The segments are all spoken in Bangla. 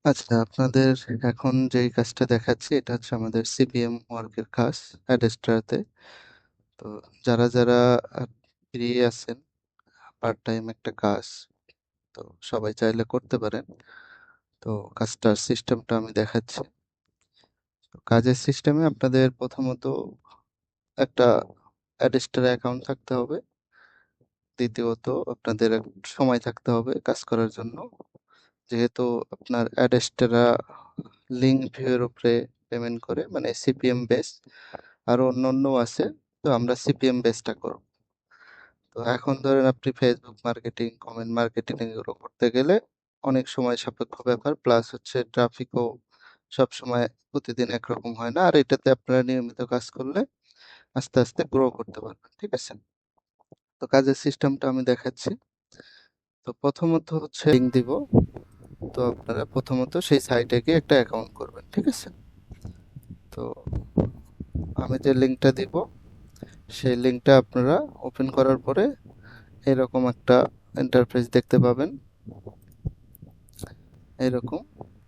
আচ্ছা, আপনাদের এখন যেই কাজটা দেখাচ্ছি এটা হচ্ছে আমাদের সিপিএম ওয়ার্কের কাজ অ্যাডেস্ট্রাতে। তো যারা আ ফ্রি আছেন, পার্ট টাইম একটা কাজ। তো সবাই চাইলে করতে পারেন। তো কাজটার সিস্টেমটা আমি দেখাচ্ছি। তো কাজের সিস্টেমে আপনাদের প্রথমত একটা অ্যাডেস্টার অ্যাকাউন্ট থাকতে হবে। দ্বিতীয়ত আপনাদের সময় থাকতে হবে কাজ করার জন্য। যেহেতু আপনার অ্যাডেস্টাররা লিঙ্ক ভিউ এর উপরে পেমেন্ট করে মানে সিপিএম বেস। আরো অন্যান্যও আছে। তো আমরা সিপিএম বেসটা করব। তো এখন ধরেন আপনি ফেসবুক মার্কেটিং, কমেন্ট মার্কেটিং এগুলো করতে গেলে অনেক সময় সাপেক্ষ ব্যাপার প্লাস হচ্ছে ট্রাফিকও সবসময় প্রতিদিন একরকম হয় না। আর এটাতে আপনারা নিয়মিত কাজ করলে আস্তে আস্তে গ্রো করতে পারবেন। ঠিক আছে? তো কাজের সিস্টেমটা আমি দেখাচ্ছি। তো প্রথমত হচ্ছে লিঙ্ক দিব। তো আপনারা প্রথমত সেই সাইটে গিয়ে একটা অ্যাকাউন্ট করবেন। ঠিক আছে? তো আমি যে লিঙ্কটা দিব সেই লিঙ্কটা আপনারা ওপেন করার পরে এরকম একটা ইন্টারফেস দেখতে পাবেন এরকম।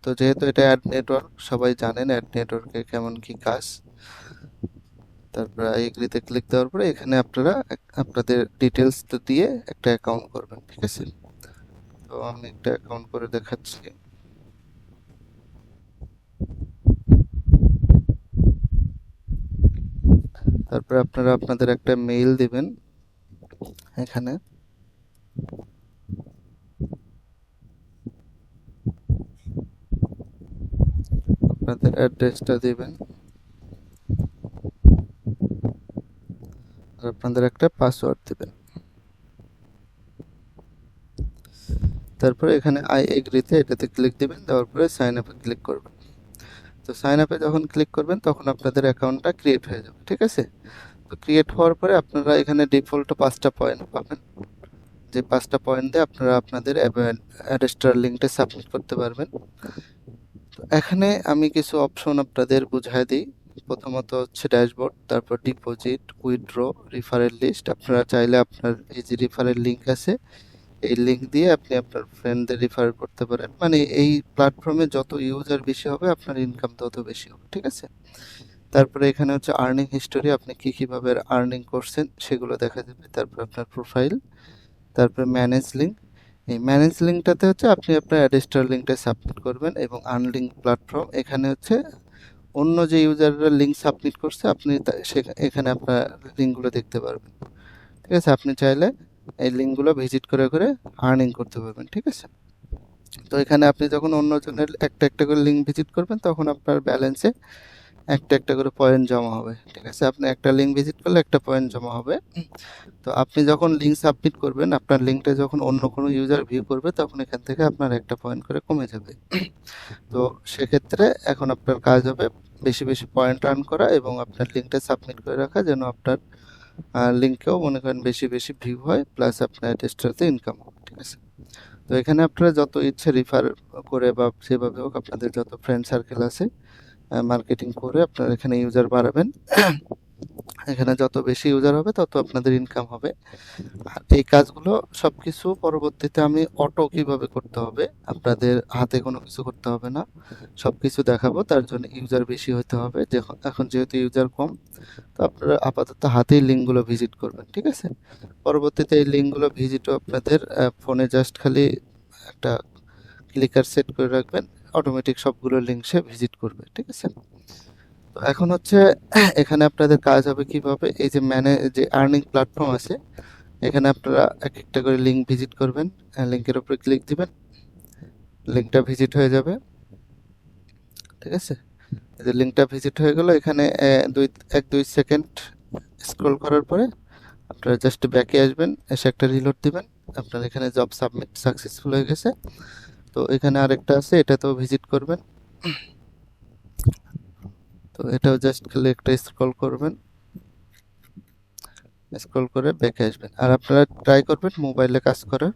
তো যেহেতু এটা অ্যাড নেটওয়ার্ক সবাই জানেন অ্যাড নেটওয়ার্কে কেমন কি কাজ। তারপরে এগ্রিতে ক্লিক দেওয়ার পরে এখানে আপনারা আপনাদের ডিটেলস দিয়ে একটা অ্যাকাউন্ট করবেন। ঠিক আছে? তো আমি একটা অ্যাকাউন্ট করে দেখাচ্ছি। তারপরে আপনারা আপনাদের একটা মেইল দিবেন এখানে। আপনাদের অ্যাড্রেসটা দিবেন আর আপনাদের একটা পাসওয়ার্ড দিবেন। তারপরে এখানে আই এগ্রিতে এটাতে ক্লিক দিবেন, দেওয়ার পরে সাইন আপে ক্লিক করবেন। তো সাইন আপে যখন ক্লিক করবেন তখন আপনাদের অ্যাকাউন্টটা ক্রিয়েট হয়ে যাবে। ঠিক আছে? তো ক্রিয়েট হওয়ার পরে আপনারা এখানে ডিফল্ট 5টা পয়েন্ট পাবেন। যে 5টা পয়েন্ট দিয়ে আপনারা আপনাদের অ্যাডেস্টার লিঙ্কটা সাবমিট করতে পারবেন। তো এখানে আমি কিছু অপশন আপনাদের বুঝাই দিই। প্রথমত হচ্ছে ড্যাশবোর্ড, তারপর ডিপোজিট, উইথড্র, রিফারেল লিস্ট। আপনারা চাইলে আপনার এই যে রিফারেল লিঙ্ক আছে এই লিঙ্ক দিয়ে আপনি আপনার ফ্রেন্ডদের রিফার করতে পারেন। মানে এই প্ল্যাটফর্মে যত ইউজার বেশি হবে আপনার ইনকাম তত বেশি হবে। ঠিক আছে? তারপরে এখানে হচ্ছে আর্নিং হিস্টোরি, আপনি কিভাবে আর্নিং করছেন সেগুলো দেখা যাবে। তারপর আপনার প্রোফাইল, তারপরে ম্যানেজ লিঙ্ক। এই ম্যানেজ লিঙ্কটাতে হচ্ছে আপনি আপনার অ্যাডেস্টার লিঙ্কটা সাবমিট করবেন এবং আর্নলিঙ্ক প্ল্যাটফর্ম এখানে হচ্ছে অন্য যে ইউজাররা লিঙ্ক সাবমিট করছে আপনি এখানে আপনার লিঙ্কগুলো দেখতে পারবেন। ঠিক আছে? আপনি চাইলে এই লিঙ্কগুলো ভিজিট করে করে আর্নিং করতে পারবেন। ঠিক আছে? তো এখানে আপনি যখন অন্যজনের একটা একটা করে লিঙ্ক ভিজিট করবেন তখন আপনার ব্যালেন্সে একটা একটা করে পয়েন্ট জমা হবে। ঠিক আছে? আপনি একটা লিঙ্ক ভিজিট করলে একটা পয়েন্ট জমা হবে। তো আপনি যখন লিঙ্ক সাবমিট করবেন আপনার লিঙ্কটা যখন অন্য কোনো ইউজার ভিউ করবে তখন এখান থেকে আপনার একটা পয়েন্ট করে কমে যাবে। তো সেক্ষেত্রে এখন আপনার কাজ হবে বেশি বেশি পয়েন্ট আর্ন করা এবং আপনার লিঙ্কটা সাবমিট করে রাখা যেন আপনার লিঙ্কেও মনে করেন বেশি বেশি ভিউ হয় প্লাস আপনার টেস্টারতে ইনকাম হবে। ঠিক আছে? তো এখানে আপনারা যত ইচ্ছে রিফার করে বা যেভাবে হোক আপনাদের যত ফ্রেন্ড সার্কেল আছে মার্কেটিং করে আপনারা এখানে ইউজার বাড়াবেন। এখানে যত বেশি ইউজার হবে তত আপনাদের ইনকাম হবে। আর এই কাজগুলো সবকিছু পরবর্তীতে আমি অটো কিভাবে করতে হবে, আপনাদের হাতে কোনো কিছু করতে হবে না, সবকিছু দেখাবো। তার জন্য ইউজার বেশি হতে হবে। এখন যেহেতু ইউজার কম তো আপনারা আপাতত হাতেই লিঙ্কগুলো ভিজিট করবেন। ঠিক আছে? পরবর্তীতে এই লিঙ্কগুলো ভিজিটও আপনাদের ফোনে জাস্ট খালি একটা ক্লিকার সেট করে রাখবেন, অটোমেটিক সবগুলো লিঙ্ক সে ভিজিট করবে। ঠিক আছে? তো এখন হচ্ছে এখানে আপনাদের কাজ হবে কিভাবে, এই যে যে আর্নিং প্ল্যাটফর্ম আছে এখানে আপনারা এক একটা করে লিঙ্ক ভিজিট করবেন, লিঙ্কের উপরে ক্লিক দিবেন, লিঙ্কটা ভিজিট হয়ে যাবে। ঠিক আছে? এই যে লিঙ্কটা ভিজিট হয়ে গেল এখানে 1-2 সেকেন্ড স্ক্রল করার পরে আপনারা জাস্ট ব্যাকে আসবেন, এসে একটা রিলোড দিবেন। আপনার এখানে জব সাবমিট সাকসেসফুল হয়ে গেছে। তো এখানে আরেকটা আছে এটাতেও ভিজিট করবেন। তো এটাও জাস্ট খালি একটা স্ক্রল করবেন, স্ক্রল করে ব্যাকে আসবেন। আর আপনারা ট্রাই করবেন মোবাইলে কাজ করার,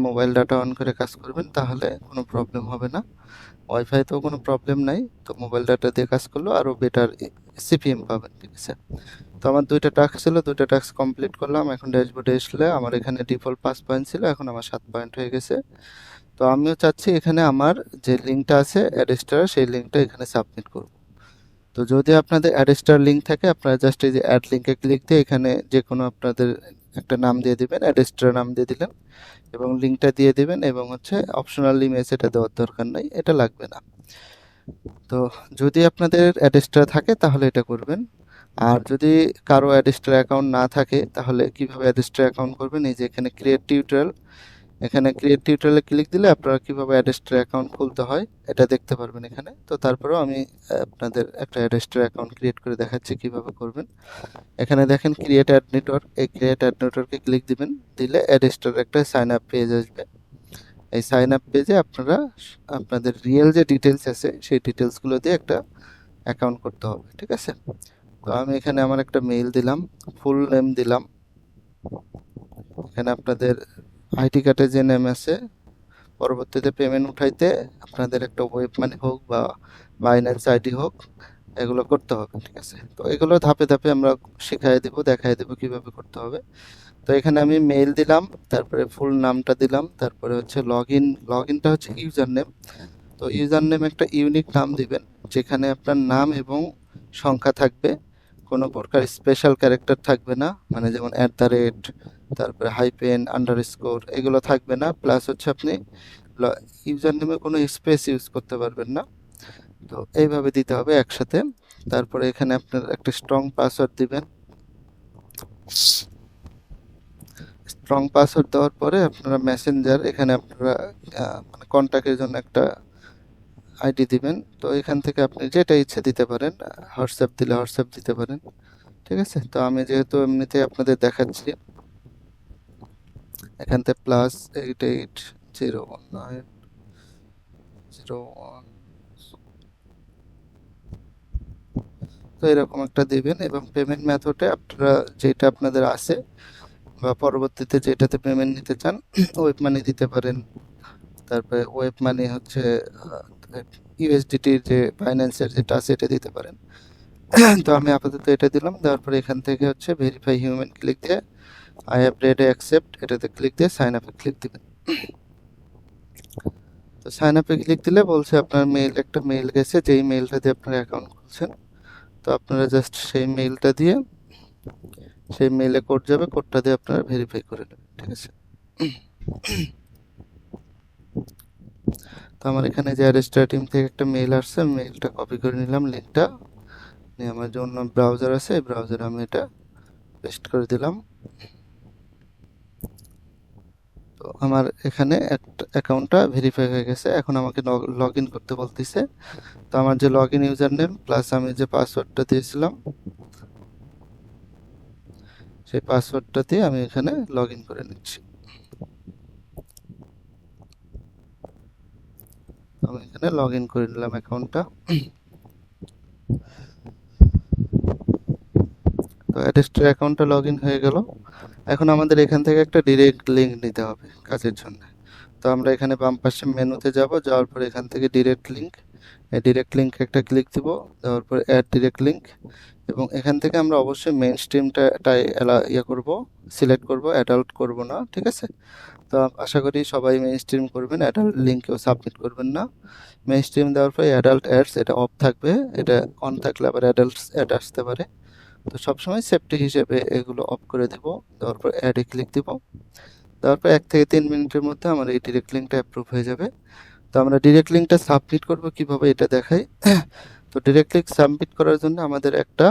মোবাইল ডাটা অন করে কাজ করবেন, তাহলে কোনো প্রবলেম হবে না। ওয়াইফাইতেও কোনো প্রবলেম নাই। তো মোবাইল ডাটা দিয়ে কাজ করলেও আরও বেটার সিপিএম পাবেন। ঠিক আছে? তো আমার 2টা টাস্ক ছিল, 2টা টাস্ক কমপ্লিট করলাম। এখন ড্যাশবোর্ডে আসলে আমার এখানে ডিফল্ট 5 পয়েন্ট ছিল, এখন আমার 7 পয়েন্ট হয়ে গেছে। তো আমিও চাচ্ছি এখানে আমার যে লিঙ্কটা আছে অ্যাডস্টার সেই লিঙ্কটা এখানে সাবমিট করব। তো যদি আপনাদের অ্যাডস্টার লিঙ্ক থাকে আপনারা জাস্ট এই যে অ্যাড লিঙ্কে ক্লিক দিয়ে এখানে যে কোনো আপনাদের একটা নাম দিয়ে দিবেন, অ্যাডস্টার নাম দিয়ে দিলেন এবং লিঙ্কটা দিয়ে দিবেন এবং হচ্ছে অপশনাল ইমেজ এটা দেওয়ার দরকার নাই, এটা লাগবে না। তো যদি আপনাদের অ্যাডস্টার থাকে তাহলে এটা করবেন, আর যদি কারো অ্যাডস্টার অ্যাকাউন্ট না থাকে তাহলে কিভাবে অ্যাডস্টার অ্যাকাউন্ট করবেন, এই যে এখানে ক্রিয়েট টিউটোরিয়াল, এখানে ক্রিয়েট টিউটোরিয়ালে ক্লিক দিলে আপনারা কিভাবে অ্যাডস্টার অ্যাকাউন্ট খুলতে হয় এটা দেখতে পারবেন এখানে। তো তারপরেও আমি আপনাদের একটা অ্যাডস্টার অ্যাকাউন্ট ক্রিয়েট করে দেখাচ্ছি কিভাবে করবেন। এখানে দেখেন ক্রিয়েট অ্যাড নেটওয়ার্ক, এই ক্রিয়েট অ্যাড নেটওয়ার্কে ক্লিক দিবেন, দিলে অ্যাডস্টার একটা সাইন আপ পেজ আসবে। এই সাইন আপ পেজে আপনারা আপনাদের রিয়েল যে ডিটেলস আছে সেই ডিটেলসগুলো দিয়ে একটা অ্যাকাউন্ট করতে হবে, ঠিক আছে। তো আমি এখানে আমার একটা মেইল দিলাম, ফুল নেম দিলাম, এখানে আপনাদের আইডি কার্ডে যে নেম আছে পরবর্তীতে পেমেন্ট উঠাইতে আপনাদের একটা ওয়েব মানি হোক বা বাইন্যান্স আইডি হোক এগুলো করতে হবে, ঠিক আছে। তো এগুলো ধাপে ধাপে আমরা শিখাই দেবো, দেখাই দেবো কিভাবে করতে হবে। তো এখানে আমি মেইল দিলাম, তারপরে ফুল নামটা দিলাম, তারপরে হচ্ছে লগইনটা হচ্ছে ইউজার নেম। তো ইউজার নেম একটা ইউনিক নাম দিবেন যেখানে আপনার নাম এবং সংখ্যা থাকবে, কোনো প্রকার স্পেশাল ক্যারেক্টার থাকবে না, মানে যেমন @, তারপরে হাইপেন, আন্ডারস্কোর এগুলো থাকবে না। প্লাস হচ্ছে আপনি ইউজার নেমে কোনো স্পেস ইউজ করতে পারবেন না। তো এইভাবে দিতে হবে একসাথে। তারপরে এখানে আপনার একটা স্ট্রং পাসওয়ার্ড দিবেন। স্ট্রং পাসওয়ার্ড দেওয়ার পরে আপনারা মেসেঞ্জার, এখানে আপনারা মানে কন্ট্যাক্টের জন্য একটা আইডি দিবেন। তো এখান থেকে আপনি যেটা ইচ্ছে দিতে পারেন, হোয়াটসঅ্যাপ দিলে হোয়াটসঅ্যাপ দিতে পারেন, ঠিক আছে। তো আমি যেহেতু এমনিতে আপনাদের দেখাচ্ছি, এখান থেকে +88019001, তো এরকম একটা দিবেন এবং পেমেন্ট মেথডে আপনারা যেটা আপনাদের আছে বা পরবর্তীতে যেটাতে পেমেন্ট নিতে চান ওয়েব মানি দিতে পারেন। তারপরে ওয়েব মানি হচ্ছে ইউএসডিটির যে বাইন্যান্সের যেটা আছে এটা দিতে পারেন। তো আমি আপাতত এটা দিলাম, দেওয়ার পরে এখান থেকে হচ্ছে ভেরিফাই হিউম্যান ক্লিক দিয়ে আই হ্যাভ রেড অ্যাকসেপ্ট এটাতে ক্লিক দিয়ে সাইন আপে ক্লিক দিবেন। তো সাইন আপে ক্লিক দিলে বলছে আপনার একটা মেইল গেছে, যেই মেইলটা দিয়ে আপনার অ্যাকাউন্ট খুলছেন। তো আপনারা জাস্ট সেই মেইলটা দিয়ে, সেই মেইলে কোড যাবে, কোডটা দিয়ে আপনারা ভেরিফাই করে নেবেন, ঠিক আছে। তো আমার এখানে যে অ্যাডস্টার টিম থেকে একটা মেইল আসছে, আমি মেইলটা কপি করে নিলাম, লিঙ্কটা নিয়ে আমার যে অন্য ব্রাউজার আছে এই ব্রাউজারে আমি এটা পেস্ট করে দিলাম। তো আমার এখানে একটা অ্যাকাউন্টটা ভেরিফাই হয়ে গেছে, এখন আমাকে লগ ইন করতে বলতেছে। তো আমার যে log in user name plus আমি যে পাসওয়ার্ডটা দিয়েছিলাম সেই পাসওয়ার্ডটা দিয়ে আমি এখানে লগ ইন করে নিচ্ছি। আমি এখানে লগ ইন করে নিলাম অ্যাকাউন্টটা। তো অ্যাডস্টার অ্যাকাউন্টটা লগ ইন হয়ে গেল। এখন আমাদের এখান থেকে একটা ডিরেক্ট লিঙ্ক নিতে হবে কাজের জন্য। তো আমরা এখানে বাম পাশে মেনুতে যাব, যাওয়ার পর এখান থেকে ডিরেক্ট লিঙ্ক, এই ডিরেক্ট লিঙ্ক একটা ক্লিক দিব, দেওয়ার পর অ্যাড ডিরেক্ট লিঙ্ক, এবং এখান থেকে আমরা অবশ্যই মেইন স্ট্রিমটাই করব, সিলেক্ট করব, অ্যাডাল্ট করব না, ঠিক আছে। তো আশা করি সবাই মেইন স্ট্রিম করবেন, অ্যাডাল্ট লিঙ্কেও সাবমিট করবেন না। মেইন স্ট্রিম দেওয়ার পরে অ্যাডাল্ট অ্যাডস এটা অফ থাকবে, এটা অন থাকলে আবার অ্যাডাল্ট অ্যাড আসতে পারে। তো সবসময় সেফটি হিসেবে এগুলো অফ করে দেব, দেওয়ার পর অ্যাডে ক্লিক দিব। দেওয়ার পর 1 থেকে 3 মিনিটের মধ্যে আমার এই ডিরেক্ট লিঙ্কটা অ্যাপ্রুভ হয়ে যাবে। তো আমরা ডিরেক্ট লিঙ্কটা সাবমিট করব কিভাবে এটা দেখাই। তো ডিরেক্ট লিঙ্ক সাবমিট করার জন্য আমাদের একটা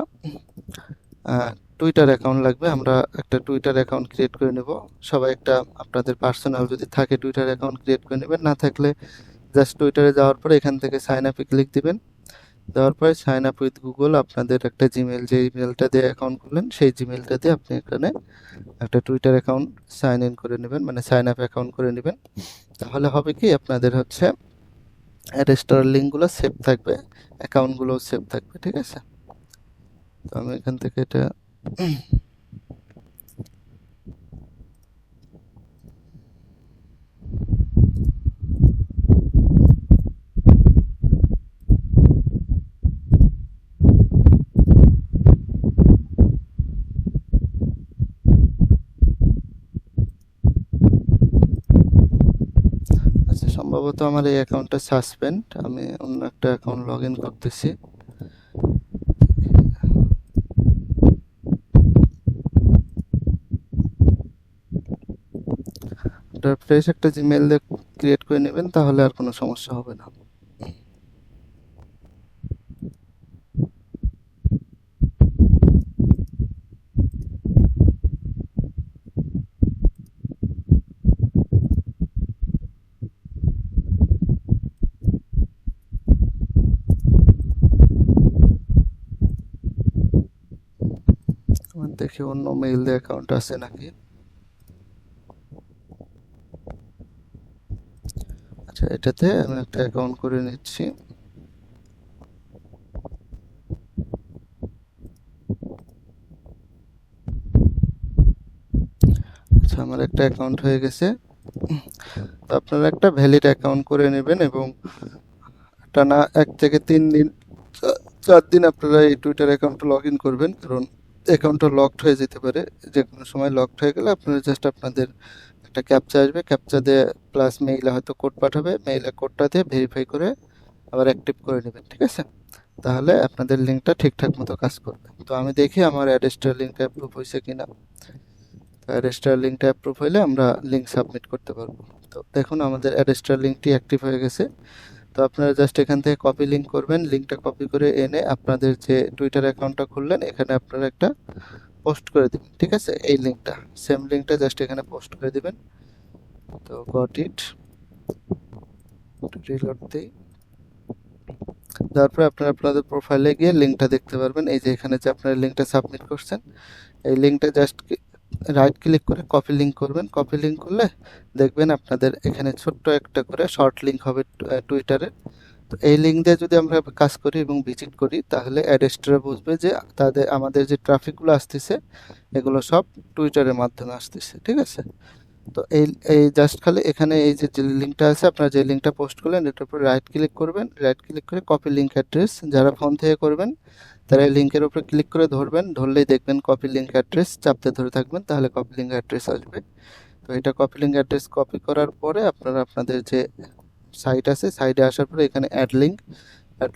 টুইটার অ্যাকাউন্ট লাগবে। আমরা একটা টুইটার অ্যাকাউন্ট ক্রিয়েট করে নেব। সবাই একটা আপনাদের পার্সোনাল যদি থাকে টুইটার অ্যাকাউন্ট ক্রিয়েট করে নেবেন, না থাকলে জাস্ট টুইটারে যাওয়ার পরে এখান থেকে সাইন আপে ক্লিক দিবেন। দেওয়ার পরে সাইন আপ উইথ গুগল, আপনাদের একটা জিমেল, যে ইমেলটা দিয়ে অ্যাকাউন্ট খুললেন সেই জিমেলটা দিয়ে আপনি এখানে একটা টুইটার অ্যাকাউন্ট সাইন ইন করে নেবেন, মানে সাইন আপ অ্যাকাউন্ট করে নেবেন। তাহলে হবে কি আপনাদের হচ্ছে অ্যাডস্টার লিঙ্কগুলো সেভ থাকবে, অ্যাকাউন্টগুলোও সেভ থাকবে, ঠিক আছে। তো আমি এখান থেকে এটা আচ্ছা সম্ভবত আমার এই অ্যাকাউন্টটা সাসপেন্ড, আমি অন্য একটা অ্যাকাউন্ট লগ ইন করতেছি। আপনার ফ্রেশ একটা জিমেইল ক্রিয়েট করে নেবেন, তাহলে আর কোনো সমস্যা হবে না। আমার দেখি অন্য মেইল দিয়ে অ্যাকাউন্ট আছে নাকি। আচ্ছা, এটাতে আমি একটা অ্যাকাউন্ট করে নিচ্ছি। আচ্ছা, আমার একটা অ্যাকাউন্ট হয়ে গেছে। তো আপনারা একটা ভ্যালিড অ্যাকাউন্ট করে নেবেন এবং টানা 1 থেকে 3 দিন 4 দিন আপনারা এই টুইটার অ্যাকাউন্টে লগ ইন করবেন, কারণ অ্যাকাউন্টটা লকড হয়ে যেতে পারে। যে কোনো সময় লকড হয়ে গেলে আপনারা জাস্ট আপনাদের একটা ক্যাপচা আসবে, ক্যাপচা দিয়ে প্লাস মেইলে হয়তো কোড পাঠাবে, মেইলে কোডটা দিয়ে ভেরিফাই করে আবার অ্যাক্টিভ করে নেবেন, ঠিক আছে? তাহলে আপনাদের লিঙ্কটা ঠিকঠাক মতো কাজ করবে। তো আমি দেখি আমার অ্যাডেস্টার লিঙ্কটা অ্যাপ্রুভ হয়েছে কিনা। তো অ্যাডেস্টার লিঙ্কটা অ্যাপ্রুভ হলে আমরা লিঙ্ক সাবমিট করতে পারবো। তো দেখুন আমাদের অ্যাডেস্টার লিঙ্কটি অ্যাক্টিভ হয়ে গেছে। তো আপনারা জাস্ট এখান থেকে কপি লিঙ্ক করবেন, লিঙ্কটা কপি করে এনে আপনাদের যে টুইটার অ্যাকাউন্টটা খুললেন এখানে আপনারা একটা পোস্ট করে দিবেন, ঠিক আছে? এই লিঙ্কটা, সেম লিঙ্কটা জাস্ট এখানে পোস্ট করে দিবেন। তো গট ইট, রিলোড দিই। তারপরে আপনারা আপনাদের প্রোফাইলে গিয়ে লিঙ্কটা দেখতে পারবেন। এই যে এখানে যে আপনারা লিঙ্কটা সাবমিট করছেন, এই লিঙ্কটা জাস্ট রাইট ক্লিক করে কপি লিঙ্ক করবেন। কপি লিঙ্ক করলে দেখবেন আপনাদের এখানে ছোট্ট একটা করে শর্ট লিঙ্ক হবে টুইটারে। তো এই লিঙ্ক দিয়ে যদি আমরা কাজ করি এবং ভিজিট করি, তাহলে অ্যাডেস্টরা বুঝবে যে আমাদের যে ট্রাফিকগুলো আসতেছে এগুলো সব টুইটারের মাধ্যমে আসতেছে, ঠিক আছে? তো এই এই জাস্ট খালি এখানে এই যে লিঙ্কটা আছে, আপনারা যে লিঙ্কটা পোস্ট করলেন এটার উপর রাইট ক্লিক করবেন, রাইট ক্লিক করে কপি লিঙ্ক অ্যাড্রেস, যারা ফোন থেকে করবেন তারা এই লিঙ্কের উপরে ক্লিক করে ধরবেন, ধরলেই দেখবেন কপি লিঙ্ক অ্যাড্রেস, চাপতে ধরে থাকবেন তাহলে কপি লিঙ্ক অ্যাড্রেস আসবে। তো এটা কপি লিঙ্ক অ্যাড্রেস কপি করার পরে আপনারা আপনাদের যে সাইট আছে, সাইডে আসার পরে এখানে অ্যাড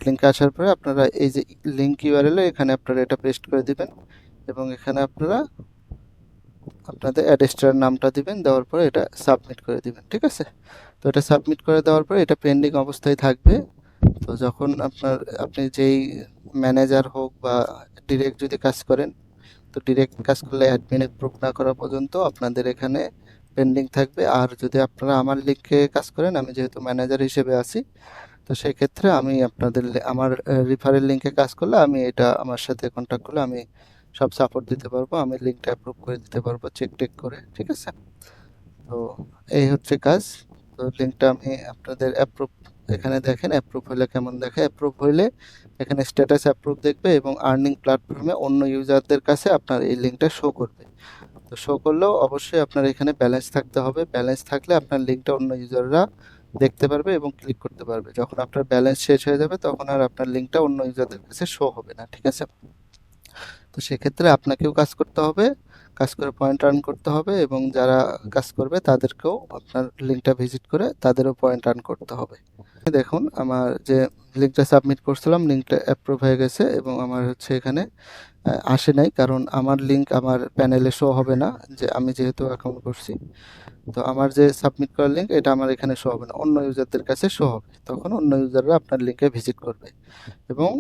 লিঙ্কে আসার পরে আপনারা এই যে লিঙ্ক ইউআরএল এখানে আপনারা এটা পেস্ট করে দিবেন এবং এখানে আপনারা আপনাদের অ্যাডেস্টার নামটা দিবেন, দেওয়ার পরে এটা সাবমিট করে দিবেন, ঠিক আছে? তো এটা সাবমিট করে দেওয়ার পরে এটা পেন্ডিং অবস্থায় থাকবে। তো যখন আপনি যেই ম্যানেজার হোক বা ডিরেক্ট যদি কাজ করেন, তো ডিরেক্ট কাজ করলে অ্যাডমিন অ্যাপ্রুভ না করা পর্যন্ত আপনাদের এখানে পেন্ডিং থাকবে। আর যদি আপনারা আমার লিঙ্কে কাজ করেন, আমি যেহেতু ম্যানেজার হিসেবে আছি, তো সেই ক্ষেত্রে আমি আপনাদের আমার রিফারেল লিঙ্কে কাজ করলে আমি এটা আমার সাথে কন্ট্যাক্ট করলে আমি সব সাপোর্ট দিতে পারবো, আমি লিঙ্কটা অ্যাপ্রুভ করে দিতে পারবো চেক টেক করে, ঠিক আছে? তো এই হচ্ছে কাজ। তো লিঙ্কটা আমি আপনাদের অ্যাপ্রুভ, এখানে দেখেন অ্যাপ্রুভ হলে কেমন দেখে। অ্যাপ্রুভ হইলে এখানে স্ট্যাটাস অ্যাপ্রুভ দেখবে এবং আর্নিং প্ল্যাটফর্মে অন্য ইউজারদের কাছে আপনার এই লিঙ্কটা শো করবে। তো শো করলেও অবশ্যই আপনার এখানে ব্যালেন্স থাকতে হবে, ব্যালেন্স থাকলে আপনার লিঙ্কটা অন্য ইউজাররা দেখতে পারবে এবং ক্লিক করতে পারবে। যখন আপনার ব্যালেন্স শেষ হয়ে যাবে তখন আর আপনার লিঙ্কটা অন্য ইউজারদের কাছে শো হবে না, ঠিক আছে? তো সেক্ষেত্রে আপনাকেও কাজ করতে হবে, কাজ করে পয়েন্ট আর্ন করতে হবে এবং যারা কাজ করবে তাদেরকেও আপনার লিঙ্কটা ভিজিট করে তাদেরও পয়েন্ট আর্ন করতে হবে। দেখুন আমার যে লিঙ্কটা সাবমিট করছিলাম লিঙ্কটা অ্যাপ্রুভ হয়ে গেছে এবং আমার হচ্ছে এখানে আসে নাই, কারণ আমার লিঙ্ক আমার প্যানেলে শো হবে না, যে আমি যেহেতু অ্যাকাউন্ট করছি। তো আমার যে সাবমিট করার লিঙ্ক এটা আমার এখানে শো হবে না, অন্য ইউজারদের কাছে শো হবে। তখন অন্য ইউজাররা আপনার লিঙ্কে ভিজিট করবে এবং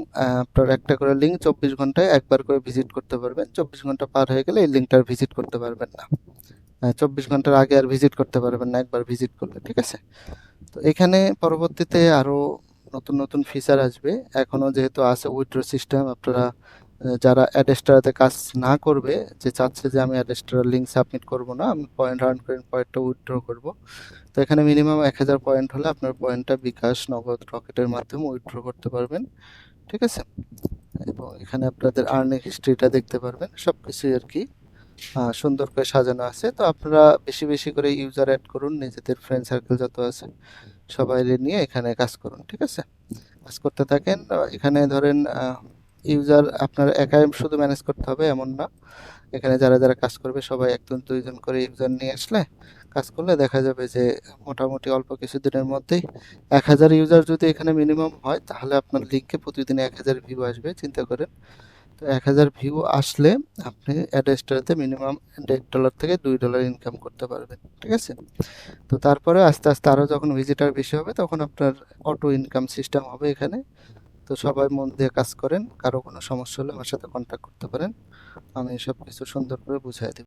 আপনার একটা করে লিঙ্ক 24 ঘন্টায় একবার করে ভিজিট করতে পারবেন। 24 ঘন্টা পার হয়ে গেলে এই লিঙ্কটার ভিজিট করতে পারবেন না। 24 ঘন্টার আগে আর ভিজিট করতে পারবেন না একবার ভিজিট করলে, ঠিক আছে? তো এখানে পরবর্তীতে আরও নতুন নতুন ফিচার আসবে। এখনও যেহেতু আছে উইথড্র সিস্টেম, আপনারা যারা অ্যাডেস্টারাতে কাজ না করবে, যে চাচ্ছে যে আমি অ্যাডেস্টার লিঙ্ক সাবমিট করব না, আমি পয়েন্ট আর্ন করে পয়েন্টটা উইথড্র করব, তো এখানে মিনিমাম 1000 পয়েন্ট হলে আপনার পয়েন্টটা বিকাশ, নগদ, রকেটের মাধ্যমে উইথড্র করতে পারবেন, ঠিক আছে? এবং এখানে আপনাদের আর্নিং হিস্ট্রিটা দেখতে পারবেন, সব কিছুই আর কি সুন্দর করে সাজানো আছে। তো আপনারা বেশি বেশি করে ইউজার অ্যাড করুন, নিজেদের ফ্রেন্ড সার্কেল যত আছে সবাই নিয়ে এখানে কাজ করুন, ঠিক আছে? কাজ করতে থাকেন। এখানে ধরেন ইউজার আপনার একাই শুধু ম্যানেজ করতে হবে এমন না, এখানে যারা যারা কাজ করবে সবাই একজন দুইজন করে ইউজার নিয়ে আসলে কাজ করলে দেখা যাবে যে মোটামুটি অল্প কিছুদিনের মধ্যেই 1000 ইউজার যদি এখানে মিনিমাম হয় তাহলে আপনার লিঙ্কে প্রতিদিন 1000 ভিউ আসবে, চিন্তা করেন। তো 1000 ভিউ আসলে আপনি অ্যাডস্টারতে মিনিমাম $1 থেকে $2 ইনকাম করতে পারবেন, ঠিক আছে। তো তারপরে আস্তে আস্তে আরও যখন ভিজিটার বেশি হবে তখন আপনার অটো ইনকাম সিস্টেম হবে এখানে। তো সবাই মন দিয়ে কাজ করেন, কারো কোনো সমস্যা হলে আমার সাথে কন্ট্যাক্ট করতে পারেন, আমি সব কিছু সুন্দর করে বুঝাই দেব।